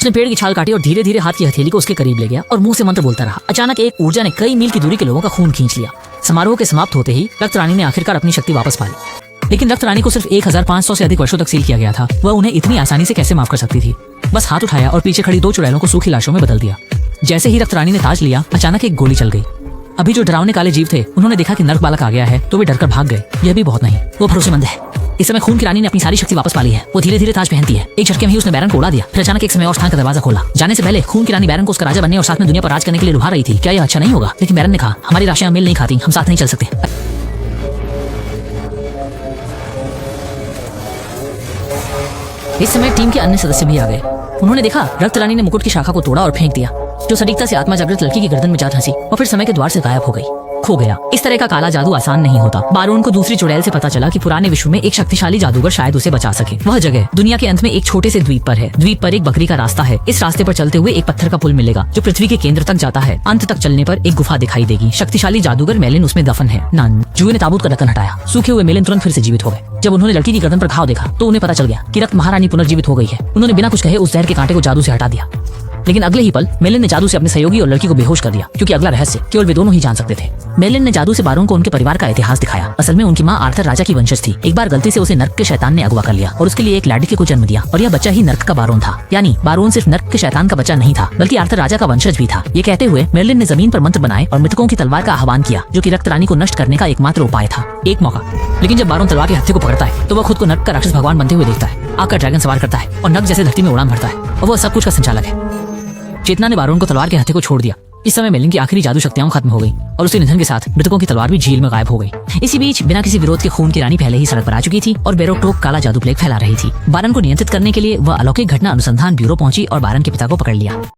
उसने पेड़ की छाल काटी और धीरे धीरे हाथ की हथेली को उसके करीब ले गया और मुंह से मंत्र बोलता रहा। अचानक एक ऊर्जा ने कई मील की दूरी के लोगों का खून खींच लिया। समारोह के समाप्त होते ही रक्त रानी ने आखिरकार अपनी शक्ति वापस पा ली। लेकिन रक्त रानी को सिर्फ 1500 से अधिक वर्षों तक सील किया गया था। वह उन्हें इतनी आसानी से कैसे माफ कर सकती थी। बस हाथ उठाया और पीछे खड़ी 2 चुड़ैलों को सूखी लाशों में बदल दिया। जैसे ही रक्त रानी ने ताज लिया, अचानक एक गोली चल गई। अभी जो डरावने काले जीव थे, उन्होंने देखा कि नर्क बालक आ गया है तो वे डरकर भाग गए। यह भी बहुत नहीं, वो भरोसेमंद है। इस समय खून की रानी ने अपनी सारी शक्ति वापस पा ली है। वो धीरे धीरे ताज पहनती है। एक झटके में ही उसने बैरन को उड़ा दिया। फिर अचानक एक समय और स्थान का दरवाजा खोला। जाने से पहले खून की रानी बैरन को उसका राजा बनने और साथ में दुनिया पर राज करने के लिए लुभा रही थी। क्या यह अच्छा नहीं होगा? लेकिन बैरन ने कहा, हमारी राशियां मेल नहीं खाती, हम साथ नहीं चल सकते। इस समय टीम के अन्य सदस्य भी आ गए। उन्होंने देखा रक्त रानी ने मुकुट की शाखा को तोड़ा और फेंक दिया, जो सटीकता से आत्मा जागृत लड़की की गर्दन में जा धंसी और फिर समय के द्वार से गायब हो गई, खो गया। इस तरह का काला जादू आसान नहीं होता। बारोन को दूसरी चुड़ैल से पता चला कि पुराने विश्व में एक शक्तिशाली जादूगर शायद उसे बचा सके। वह जगह दुनिया के अंत में एक छोटे से द्वीप पर है। द्वीप पर एक बकरी का रास्ता है। इस रास्ते पर चलते हुए एक पत्थर का पुल मिलेगा जो पृथ्वी के केंद्र तक जाता है। अंत तक चलने पर एक गुफा दिखाई देगी। शक्तिशाली जादूगर मेलिन उसमें दफन है। नान जुए ने ताबूत का ढक्कन हटाया। सूखे हुए मेलिन तुरंत फिर से जीवित हो गए। जब उन्होंने लड़की की गर्दन पर घाव देखा तो उन्हें पता चल गया कि रक्त महारानी पुनर्जीवित हो गई है। उन्होंने बिना कुछ कहे उस जहर के कांटे को जादू से हटा दिया। लेकिन अगले ही पल मेलिन ने जादू से अपने सहयोगी और लड़की को बेहोश कर दिया, क्योंकि अगला रहस्य केवल वे दोनों ही जान सकते थे। मेलिन ने जादू से बारोन को उनके परिवार का इतिहास दिखाया। असल में उनकी माँ आर्थर राजा की वंशज थी। एक बार गलती से उसे नर्क के शैतान ने अगवा कर लिया और उसके लिए एक लड़के को जन्म दिया, और यह बच्चा ही नर्क का बारोन था। यानी बारोन सिर्फ नर्क के शैतान का बच्चा नहीं था, बल्कि आर्थर राजा का वंशज भी था। ये कहते हुए मेलिन ने जमीन पर मंत्र बनाए और मृतकों की तलवार का आह्वान किया, जो कि रक्त रानी को नष्ट करने का एकमात्र उपाय था। एक मौका। लेकिन जब बारोन तलवार के हत्थे को पकड़ता है तो वह खुद को नर्क का राक्षस भगवान बनते हुए देखता है। आग का ड्रैगन सवार करता है और नर्क जैसे धरती में उड़ान भरता है, और वह सब कुछ का संचालक है। चेतना ने बारोन को तलवार के हत्थे को छोड़ दिया। इस समय मेलिन की आखिरी जादू शक्तियां खत्म हो गई और उसके निधन के साथ मृतकों की तलवार भी झील में गायब हो गई। इसी बीच बिना किसी विरोध के खून की रानी पहले ही सड़क पर आ चुकी थी और बेरोक-टोक काला जादू प्लेग फैला रही थी। बारन को नियंत्रित करने के लिए वह अलौकिक घटना अनुसंधान ब्यूरो पहुंची और बारन के पिता को पकड़ लिया।